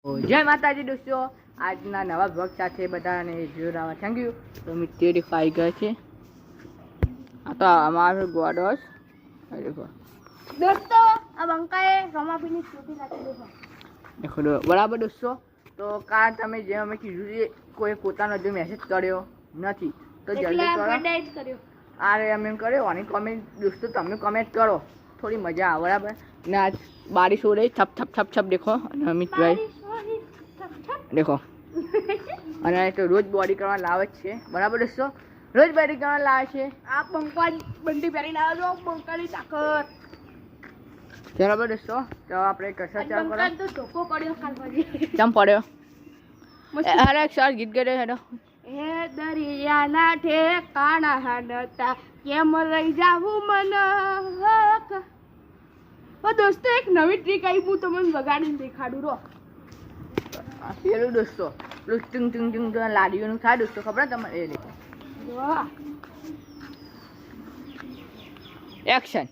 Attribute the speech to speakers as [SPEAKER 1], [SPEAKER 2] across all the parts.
[SPEAKER 1] જય માતાજી દોસ્તો, આજના નવા બ્લોગ સાથે બધાને જોડાવા થેન્ક યુ. તો મિત્ર દેખાઈ ગયા છે. આ તો અમારો ગોડોસ દેખો
[SPEAKER 2] દોસ્તો, આ બંકાએ રમાપીની છોટી નાખી
[SPEAKER 1] દેખો બરાબર દોસ્તો. તો કાલ તમે જે અમે કીધું છે કોઈ પોતાનો જો મેસેજ કર્યો નથી તો જલ્દી કરો. અરે અમે એમ કર્યો અને કમેન્ટ દોસ્તો તમે કમેન્ટ કરો, થોડી મજા આવે બરાબર. ને આજ બારિશ હો રહી છપ છપ છપ છપ દેખો. અને અમિતભાઈ દેખો અને તો રોજ બોડી કરવા લાવે જ છે બરાબર દોસ્તો, રોજ બોડી કરવા લાવે છે.
[SPEAKER 2] આ બંકા બંડી પહેરીને આવ્યો છો, બંકાની તાકાત.
[SPEAKER 1] બરાબર દોસ્તો, તો આપણે કસરત ચાલુ કરો.
[SPEAKER 2] તો ધોકો પડ્યો કાલ પછી.
[SPEAKER 1] ચમ પડ્યો? અરે એક સર ગીત ગાઈ હેડો.
[SPEAKER 2] એ દરિયાના ઠેકાણા હાડતા કેમ લઈ જાવું મને. દોસ્તો એક નવી ટ્રીક આવી, હું તમને વગાડીને દેખાડું. રો
[SPEAKER 1] પેલું દોસ્તો પેલું ટિંગ ટિંગ ટિંગ લાડીઓનું થાય દોસ્તો, ખબર તમારે? એ દેખો એક્શન.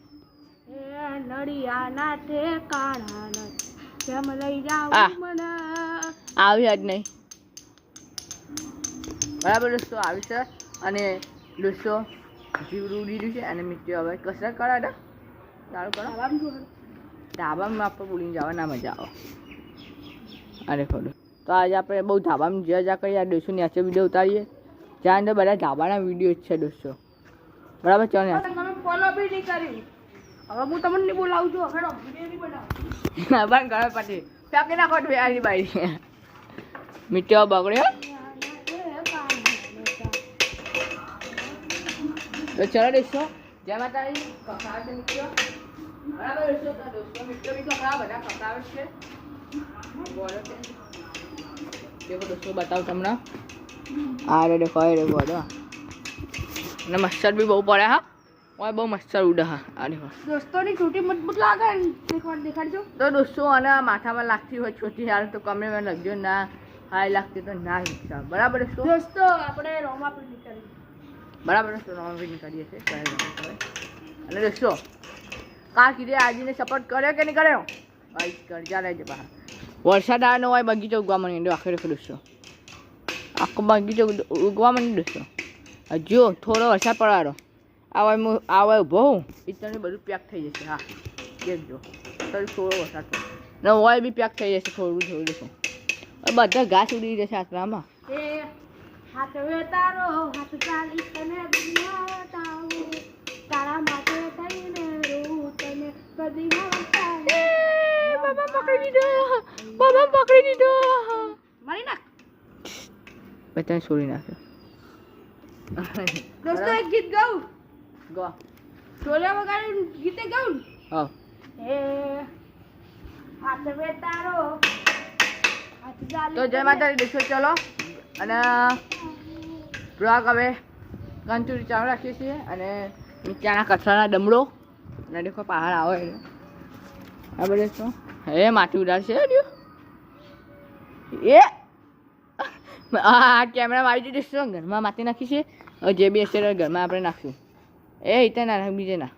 [SPEAKER 2] એ નડિયાના ઠેકાણા કેમ લઈ જાવું મને.
[SPEAKER 1] આવી જ નહીં બરાબર દોસ્તો, આવી છે. અને દોસ્તો જીવડું ઉડી છે અને મિત્રો હવે કસરત કરાડે સારું કરો. ધાબામાં આપણે બોલીને જવા ના મજા આવે. અરે ખોડો તો આજે આપણે બહુ ધાબામાં જ્યાં કરીએ દોસ્તો નેચે વિડીયો ઉતારીએ, જ્યાં અંદર બધા ધાબાના વિડીયો જ છે દોસ્તો બરાબર. ચાલો
[SPEAKER 2] તમે ફોલો બી નહીં કરી. હવે હું તમને નહીં બોલાવું છું. હેડો વિડીયો નહીં બનાવો.
[SPEAKER 1] બંધ કરો પછી ફેંકી નાખો આની બારી. મિત્રો બગડ્યો તો ચલો દોસ્તો જય માતાજી. કપડાવે છે મિત્રો બરાબર દોસ્તો. તો દોસ્તો મિત્રો બી કપડા બધા કપડાવે છે. દેખો દોસ્તો બતાવું તમને. આ રે દેખો એ રે બોલો. અને મચ્છર બી બહુ પડે હા, ઓય બહુ મચ્છર ઉડે હા. આ દેખો
[SPEAKER 2] દોસ્તોની છોટી મજબૂત લાગે ને, એકવાર દેખાડજો.
[SPEAKER 1] તો દોસ્તો અને માથામાં લાગતી હોય છોટી હાલ તો કમરેમાં લખજો, ના હાય લાગતી તો ના હિસાબ બરાબર દોસ્તો.
[SPEAKER 2] દોસ્તો આપણે રોમાપીની કરી
[SPEAKER 1] બરાબર દોસ્તો રોમાપીની કરીએ છીએ. અને દોસ્તો કાલ કીધે આજને સપોર્ટ કર્યો કે નહીં કર્યો? ભાઈ કરજા રહેજો બહાર. વરસાદ આવ્યો હોય બગીચો ઉગવા માંડી આખરે દોસ્તો, આખો બગીચો ઉગવા માંડી દોસ્તો. હજુ થોડો વરસાદ પડવાનો આવે ઊભો હું ઇતને બધું પેક થઈ જશે. હા દેખજો થોડો વરસાદ પડે ને ઓય બી પેક થઈ જશે થોડું થોડું દેખો. બધા ઘાસ ઉડી જશે આટલામાં.
[SPEAKER 2] એ હાથ વેતારો હાથ ચાલી તને દુનિયા બતાવું, તારા માટે થઈને રોઉં તને કદી ન બતાવું.
[SPEAKER 1] બાબા પકડી દીધો, બાબા પકડી દીધો.
[SPEAKER 2] મારી નાખ
[SPEAKER 1] બધાને છોડી નાખ્યો.
[SPEAKER 2] દોસ્તો એક ગીત ગાઉં.
[SPEAKER 1] ગો
[SPEAKER 2] છોલે વગાડી ગીતે ગાઉં.
[SPEAKER 1] હા
[SPEAKER 2] એ હાથ વેતારો હાથ ચાલી.
[SPEAKER 1] તો જય માતાજી દેખો ચલો. અને બ્લોગ હવે કંચુરી ચાલુ રાખીએ છીએ. અને નીચાના કચરાના ડમડો અને દેખો પહાડ આવે આ બધે શું હે માટી ઉડાડશે એ આ કેમેરા મારી દીધું ઘરમાં માટી નાખી છે. હવે જે બી હશે ઘરમાં આપણે નાખશું. એ ઇતે ના બીજે ના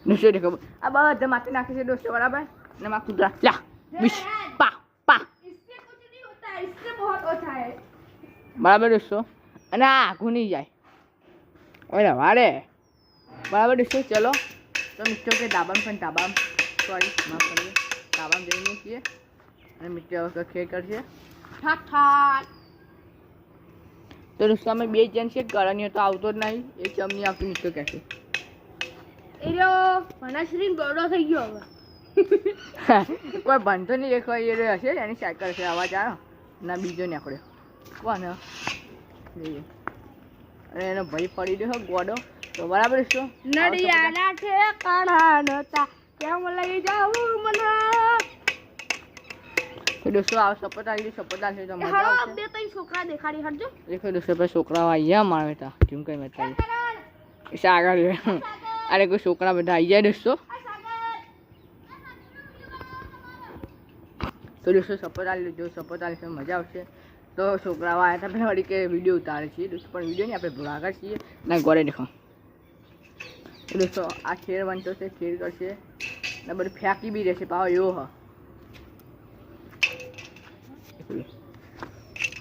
[SPEAKER 1] દોસ્તો દેખો આ બધા માટી નાખી છે દોસ્તો બરાબર. અને માં કૂતરા લા બીસ પા પા
[SPEAKER 2] इससे कुछ नहीं होता है, इससे बहुत होता है.
[SPEAKER 1] બરાબર દોસ્તો. અને આ આઘું નહીં જાય ઓય વાડે બરાબર દોસ્તો. ચલો તો મિત્રો કે ધાબામાં પણ ધાબામાં સોરી માફ કરીએ ધાબામાં જઈને છીએ. અને મિત્રો ખેર કરશે
[SPEAKER 2] ઠાક ઠાક.
[SPEAKER 1] તો દોસ્તો અમે બે જણ છે કરવાની તો આવતો જ નહીં. એ ચમની આવતું મિત્રો કહે છે
[SPEAKER 2] એ રહ્યો ભણાશ્રી ગોડો થઈ ગયો. હવે
[SPEAKER 1] કોઈ ભણતો નહીં દેખો એ રહ્યો હશે એની સાયકલ છે અવાજ આવ્યો ના બીજો નીકળ્યો કોને અને એનો ભાઈ પડી રહ્યો ગોડો. તો બરાબર દોસ્તો
[SPEAKER 2] નડિયાના ઠેકાણા નતા કેમ લઈ જાવું મને.
[SPEAKER 1] તો દોસ્તો આવો સપોર્ટ આવી ગયો, સપોર્ટ આવશે તો મજા
[SPEAKER 2] હાલો
[SPEAKER 1] આવશે.
[SPEAKER 2] અપડેટ તઈ છોકરા દેખાડી હટજો.
[SPEAKER 1] દેખો દોસ્તો પર છોકરાઓ અહીંયા મારે હતા કેમ કઈ મત આગળ અરે કોઈ છોકરા બધા આવી જાય દોસ્તો. તો દોસ્તો સપોર્ટ આવી લેજો, સપોર્ટ આવી મજા આવશે. તો છોકરાઓ આવ્યા હતા પહેલાં વળી કે વિડીયો ઉતારે છીએ દોસ્તો, પણ વિડીયો નહીં આપણે ભૂલાગર છીએ ના ગોળે દેખો. તો દોસ્તો આ ખેર બનતો છે, ખેર કરશે ને બધું ફેંકી બી રહેશે પાવ એવો હ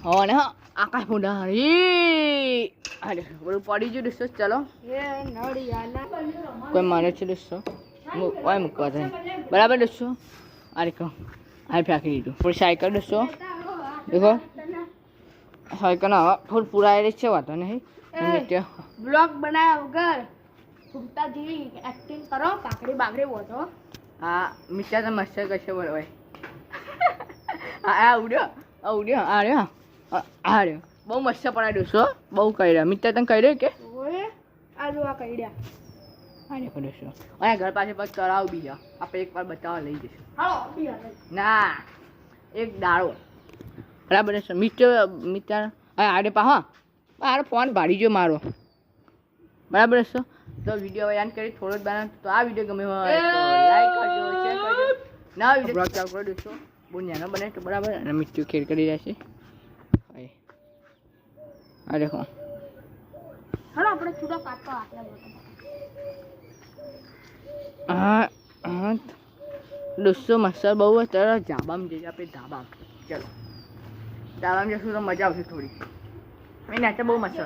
[SPEAKER 1] હા ને હા આકાશ મુંડારી અરે બધું પડી ગયું દોસ્તો ચલો
[SPEAKER 2] એ નડિયાના
[SPEAKER 1] કોઈ મારે છે દોસ્તો ઓય મૂકવા થાય બરાબર દોસ્તો આ દેખો આ ફેંકી દીધું પછી સાયકલ દોસ્તો દેખો સાયકલ હવે થોડું પુરાયેલી છે વાતો નહીં
[SPEAKER 2] બ્લોગ બનાવ્યા વગર ઘૂમતા જેવી એક્ટિંગ કરો પાકડી બાકડી બોતો
[SPEAKER 1] હા મિત્યા તો મસ્ત કરશે બરોબર આ ઉડ્યો આ રહ્યો બહુ મસ્ત પડાય દોસ્તો બહુ કહી રહ્યા મિત્યા તને કહી રહ્યો કે
[SPEAKER 2] ઓએ આ જો આ કઈડ્યા
[SPEAKER 1] હા દેખો દોસ્તો અહીંયા ઘર પાસે પછી તળાવ બીજા આપણે એકવાર બતાવવા લઈ જઈશું
[SPEAKER 2] હાલો બિહાર
[SPEAKER 1] ના એક દાડો બરાબર છે મિત્ર આડે પા હા મારો ફોન ભાડી ગયો મારો બરાબર છે તો વિડીયો યાદ કરી થોડો જ બનાવ તો આ વિડીયો ગમે હોય તો લાઈક કરજો શેર કરજો નવા વિડીયો બ્લોગ ચાલુ કરી દઈશું બહુ નાનો બને તો બરાબર અને મિત્રો ખેડ કરી રહ્યા છે આ દેખો
[SPEAKER 2] હાલો આપણે છૂટો કાઢતો આટલા બોતો
[SPEAKER 1] હા હા દોસ્તો મસ્તર બહુ હોય ત્યારે ધાબામાં જઈએ આપણે ધાબામાં ચલો ધાબામાં જઈશું તો મજા આવશે થોડી એ નાચે બહુ મસ્ત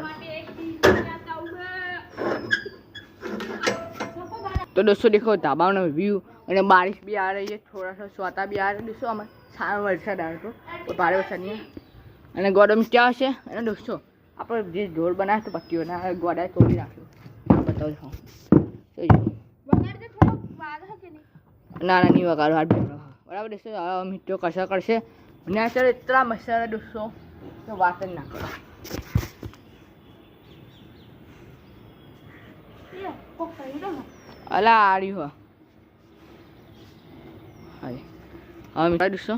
[SPEAKER 1] तो दोस्तों देखो ढाबा में व्यू और बारिश भी आ रही है थोड़ा सा स्वाता भी आ रहा है दोस्तों हमारे सारा वरसाद आ रहा तो भारे वरसाद नहीं है અને ગોડામાં क्या છે અને દોસ્તો આપણે જે ઢોલ બનાવે તો પટ્ટીઓના ગોડા તોડી નાખ્યો બતાવો છો
[SPEAKER 2] વગાડતે થોડો વાગ હે કે નહીં
[SPEAKER 1] ના નહીં વગાડો હાથ બેઠો બરાબર દોસ્તો આ મિત્રો કશા કરશે નેચર એટલા મસ્ત છે દોસ્તો તો વાત જ ના કરો
[SPEAKER 2] એ કોક કઈડો
[SPEAKER 1] અલા આડી હો હાય હવે મિત્રો દોસ્તો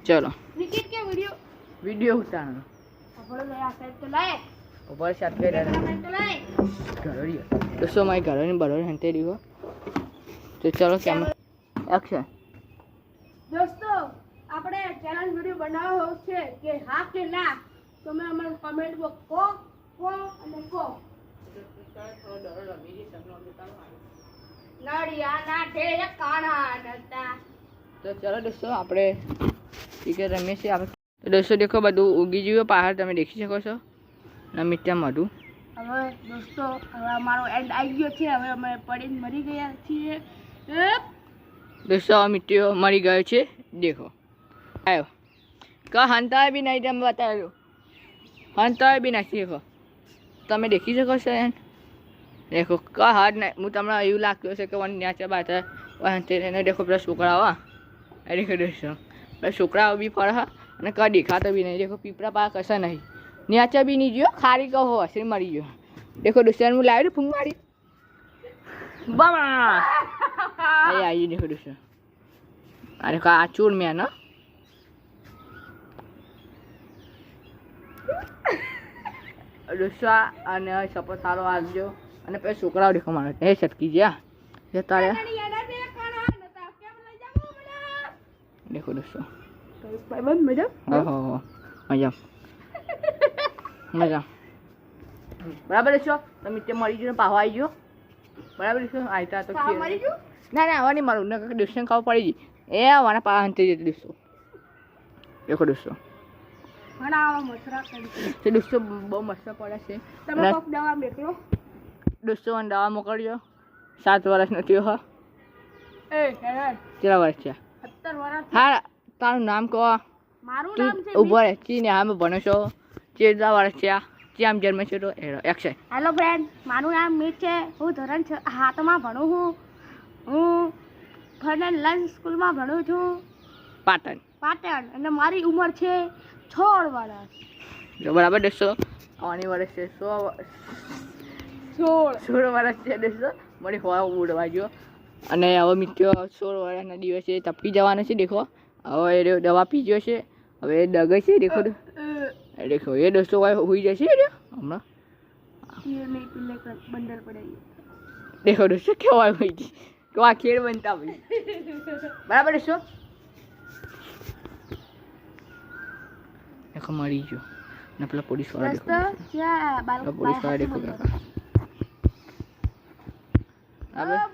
[SPEAKER 1] ચલો
[SPEAKER 2] ક્રિકેટ કે
[SPEAKER 1] વિડીયો ઉતારવાનો
[SPEAKER 2] આપણે લે આ સાઈડ તો લાય
[SPEAKER 1] ઉપર સાથ કરી રહ્યા
[SPEAKER 2] તો લાય
[SPEAKER 1] ઘરોડી દોસ્તો મારી ઘરોની બરોબર હંતે રહ્યો તો ચલો કેમ એક્શન
[SPEAKER 2] દોસ્તો આપણે ચેલેન્જ વિડિયો બનાવવો છે કે હા કે ના તમે અમને કમેન્ટ બોક્સ કો અને કો નડિયા ના ઢેર કાણા નતા
[SPEAKER 1] તો ચલો દોસ્તો આપણે ક્રિકેટ રમીએ છીએ આપણે તો દોસ્તો દેખો બધું ઉગી ગયું પહાડ તમે દેખી શકો છો મિત્યા મોઢું
[SPEAKER 2] હવે દોસ્તો હવે અમારો એન્ડ આવી ગયો છે હવે અમે પડીને મરી ગયા છીએ
[SPEAKER 1] દોસ્તો આ મિત્યો મરી ગયો છે દેખો આવ્યો કા હંતાય બી નહીં તમે બતાવેલું હંતાય બી નથી દેખો તમે દેખી શકો છો એમ દેખો કા હાથ નહીં હું તમને એવું લાગતું હશે કે ન્યાચા બાત એને દેખો પેલા છોકરાઓ આ દેખો દોસ્તો પેલા છોકરાઓ બી ફરે અને કા દેખાતો બી નહીં દેખો પીપળા પા કશા નહીં ન્યાચા બી નહીં ગયો ખારી કહો હશે મરી ગયો દેખો દોસ્તો હું લાવ્યું ફૂંક મારી બમા आई देखो दोस्तों अरे का चूर में ना दोस्तों અને સપોર્ટ સારો આપજો અને પછી છોકરાઓ દેખો મારે એ છટકી ગયા જે તારે देखो दोस्तों
[SPEAKER 2] ભાઈબંધ મજા
[SPEAKER 1] ઓહો મજા મજા બરાબર છો તમે તે મરી ગયો પાહો આવી ગયો બરાબર છો આયતા તો
[SPEAKER 2] મરી ગયું
[SPEAKER 1] ના ના આવવાની મારું ને દોસ્તો ખાવ પડી ગઈ એ આવવાના પા હંતે જતી દોસ્તો દેખો દોસ્તો
[SPEAKER 2] ઘણા મસરા કરી
[SPEAKER 1] તે દોસ્તો બહુ મસ્ત પડે છે
[SPEAKER 2] તમે કોક દવા મેકલો
[SPEAKER 1] દોસ્તો મને દવા મોકલજો 7 વર્ષનો થયો હા
[SPEAKER 2] એ હેડ
[SPEAKER 1] કેટલા વર્ષ છે
[SPEAKER 2] 17 વર્ષ
[SPEAKER 1] હા તારું નામ કહો
[SPEAKER 2] મારું
[SPEAKER 1] તું
[SPEAKER 2] નામ છે
[SPEAKER 1] ઉભો રહે ચીને આમ ભણો છો કેટલા વર્ષ છે આમ જન્મ છે તો એક્શન
[SPEAKER 2] હેલો ફ્રેન્ડ મારું નામ મીત છે હું ધોરણ 7માં ભણું હું ફર્નલન્સ સ્કૂલમાં ભણું છું
[SPEAKER 1] પાટણ
[SPEAKER 2] અને મારી ઉંમર છે 16 વર્ષ
[SPEAKER 1] બરાબર દોસ્તો આવવાની વર્ષ છે 16 વર્ષ છે દોસ્તો મારી હવા ઉડવા ગયો અને હવે મિત્રો 16 વર્ષના દિવસે તપી જવાનો છે દેખો હવે એ દવા પી ગયો છે હવે એ ડગે છે દેખો દેખો એ દોસ્તો હોઈ જશે હમણાં
[SPEAKER 2] બંડલ પડાઈ
[SPEAKER 1] દેખો દોસ્તો કેવા હોય છે તો આ ખેડ બનતા હોય બરાબર દોસ્તો દેખો મરી ગયો ને પેલા પોલીસ વાળા દેખો પોલીસ વાળા દેખો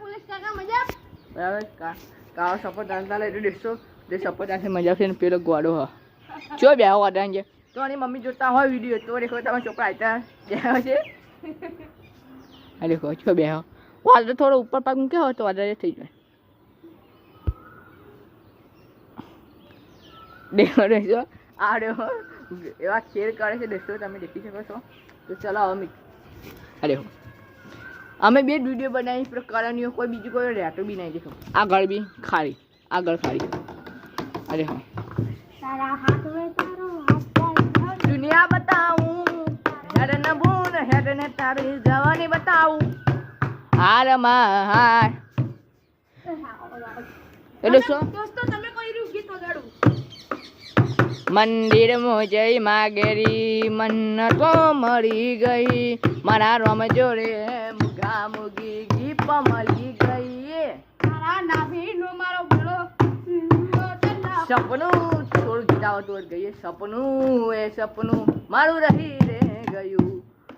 [SPEAKER 2] પોલીસ કાકા મજા
[SPEAKER 1] બરાબર કા કાળો સપોર્ટ દાંતા લે એટલે દેખશો જે સપોર્ટ આશે મજા આવશે ને પેલો ગોડો હ ચો બે વાડા છે તો આની મમ્મી જોતા હોય વિડીયો તો દેખો તમારા છોકરા આયતા બે છે આ દેખો છો બે વાદળ થોડો ઉપર પાક મૂક્યો હોય તો વાદળ થઈ જાય દેખો દેખો આ દેખો એવા ખેલ કરે છે દેખો તમે દેખી શકો છો તો ચલો અમે અરે હો અમે બે જ વિડીયો બનાવી પ્રકારની કોઈ બીજું કોઈ રહેતું બી નહીં દેખો આગળ બી ખારી આગળ ખારી અરે હા
[SPEAKER 2] તારા હાથ વે તારો હાથ
[SPEAKER 1] દુનિયા બતાવું હેડ ન ભૂન હેડ ને તારી જવાની બતાવું હાર માં એટલે શું
[SPEAKER 2] દોસ્તો તમે કોઈ રૂ ગીત વગાડું
[SPEAKER 1] મંદિર માં જઈ માગેરી મન્નતો મળી ગઈ મારા રોમ જોડે મુગા મુગી ગીપ મળી ગઈ
[SPEAKER 2] તારા નાભીનો મારો ભલો
[SPEAKER 1] સપનું થોડું ગીત આવતું ગઈ સપનું એ સપનું મારું રહી રે ગયું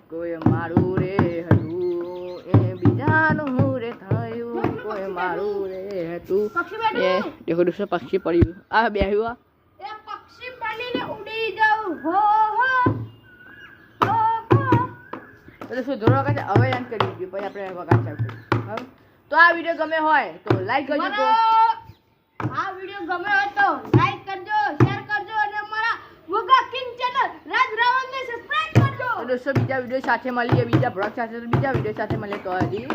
[SPEAKER 1] કોઈ મારું રે હતું એ બીજાનું રે થયું કોઈ મારું રે હતું
[SPEAKER 2] પક્ષી બેઠું
[SPEAKER 1] એ દેખો દોસ્તો પક્ષી પડ્યું આ બેહ્યું
[SPEAKER 2] એ પક્ષી બનીને ઉડી જાઉં હો હો હો હો
[SPEAKER 1] એટલે શું ધોરણ વખતે હવે એમ કરી દીધું પછી આપણે વગાડ ચાલુ કરીશું હવે તો આ વિડીયો ગમે હોય તો લાઈક કરજો
[SPEAKER 2] મારો આ વિડિયો ગમે હોય તો લાઈક કરજો શેર કરજો અને અમારા વોગા કિંગ ચેનલ રાજ રાવલને સબસ્ક્રાઇબ કરજો
[SPEAKER 1] તો દોસ્તો બીજા વિડીયો સાથે મળીએ બીજા બ્લોગ સાથે બીજા વિડીયો સાથે મળીએ તો હજી